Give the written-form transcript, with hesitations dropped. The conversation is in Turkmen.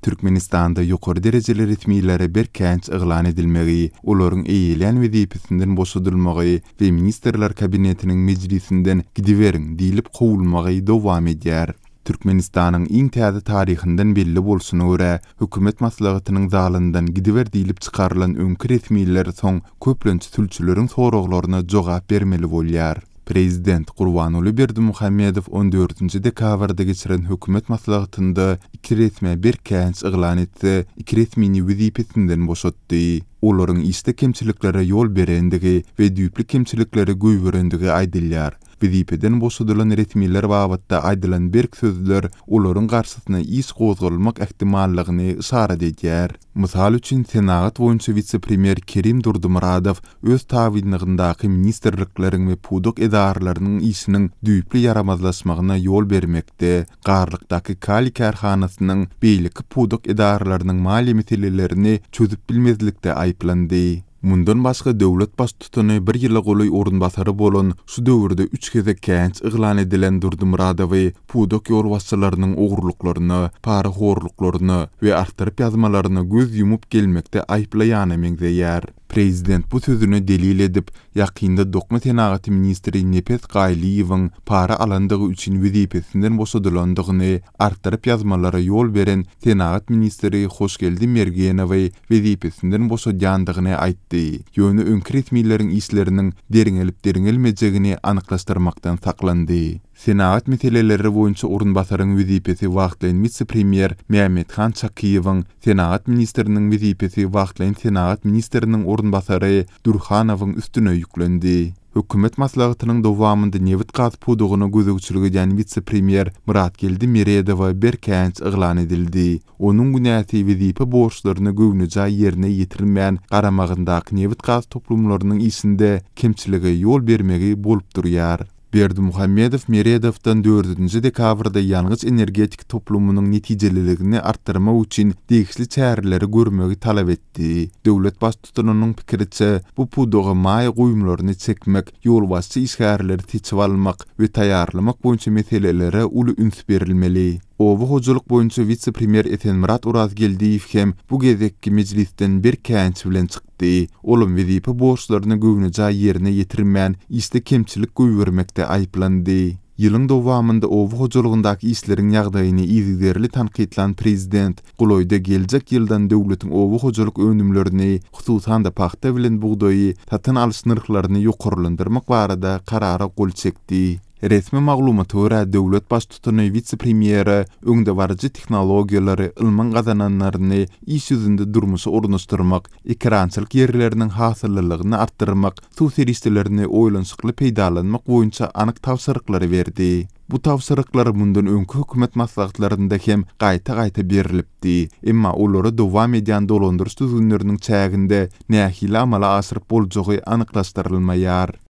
Türkmenistanda ýokary derejeli resmiýlere berkäç yglan edilmegi, olaryň eýilýän wezipesinden boşadylmagy we ministrler kabinetiniň mejlisinden gidiberiň diýilip gowulmagy dowam edýär. Türkmenistanyň iň täze taryhynden belli bolsuny görä, hökümet maslahatynyň zalyndan gidiber diýilip çykarylan öňkü resmiýler soň köplençi tülçüleriň soraglaryna jogap bermeli bolýar. Prezident Gurbanuly Berdimuhammedow 14-nji dekabrda geçiren hökümet maslahatynda iki resmi berkäç yglan etdi, iki resmini wezipesinden boşatdy. Olaryň iste kemçiliklere ýol berendigi we düýpli kemçiliklere göýberendigi aýdylýar. Wezipeden boşadylan resmiýler babatda aýdylan berk sözler olaryň garşysyna iş gozgalmak ähtimallygyny işaret edýär. Mysal üçin Senat boýunça vice-premier Kerim Durdumuradov öz tawinligyndaky ministrlikleriň we pudok edaralarynyň işiniň düýpli yaramazlaşmagyna ýol bermekde, garlykdaky Kali karhanasynyň beýleki pudok edaralarynyň mali meselelerini çözüp bilmezlikde aýplandy. Mundan başga döwlet baş tutany bir ýyla goly orunbasary bolan şu döwürde 3 kez käç yglan edilen Durdumuradow pudok ýolbaşçylarynyň ogurlyklaryny, para horluklaryny we artyryp ýazmalaryny göz yumup gelmekde aýplaýany meňzeýär. Prezident bu sözüni delil edip, ýakynda Dokma Senaty ministri Nepet Gaýliýewiň para alandygy üçin wezipesinden boşadylandygyny artyryp ýazmalara ýol beren Senat ministri Hoşgeldi Mergenow wezipesinden boşadýandygyny aýtdy. Ýöne öňkü resmiýleriň işleriniň deriňelip-deriňelmejegini anyklaşdyrmakdan saklandy. Senat meseleleri boýunça orunbasaryň wezipesi wagtlaýan vice-premier Mehmethan Çakyýewiň Senat ministriniň wezipesi wagtlaýan Senat ministriniň orunbasary Durhanowyň üstüne ýüklendi. Hökümet maslahatynyň dowamynda Newit gaz pudugyny gözegçilik edýän vice-premier Muratgeldi Miredow berkäç yglan edildi. Onuň günäti wezipe borçlaryny göwnüje ýerine ýetirilmeýän garamagyndaky Newit gaz toplumlarynyň işinde kemçilige ýol bermegi bolup durýar. Berdimuhammedow Miredowdan 4-nji dekabrda ýalňyz energetik toplumynyň netijeliligini artdyrmak üçin degişli çäreleri görmegi talap etdi. Döwlet baş tutanynyň pikiriçe, bu pudoga maý goýumlaryny çekmek, ýolbaşçy işgärleri seçip almak we taýýarlamak boýunça meselelere uly üns berilmeli. Owa hojalyk boýunça vice-premier Esenmurat Urazgeldiýew hem bu gezekki mejlisden bir käç bilen çykdy. Olum wezipe borçlaryny göwnüje ýerine ýetirmeýän iste kemçilik göýbermekde aýplandy. Ýylyň dowamynda owa hojalygyndaky işleriň ýagdaýyny izlerli tanqidlan prezident Guloýda geljek ýyldan döwletiň owa hojalyk önümlerini, hususan da paxta bilen buğdaýy satyn alyş narhlaryny ýokarlandyrmak barada karara gol çekdi. Resmi maglumata görä döwlet baş tutany vice-premieri öňde barjy tehnologiýalary ilman gazananlaryny iş ýüzünde durmuşy ornaşdyrmak, ekrançylyk ýerleriniň hasyllygyny artdyrmak, sosialistlerini oýlanşykly peýdalanmak boýunça anyk tawsyryklar berdi. Bu tawsyryklar mundan öňkü hökümet maslahatlarynda hem gaýta-gaýta berilipdi. Emma olary dowam edýän dolandyrys düzgünleriniň çäginde nähili amala asyryp boljagy anyklaşdyrylmaýar.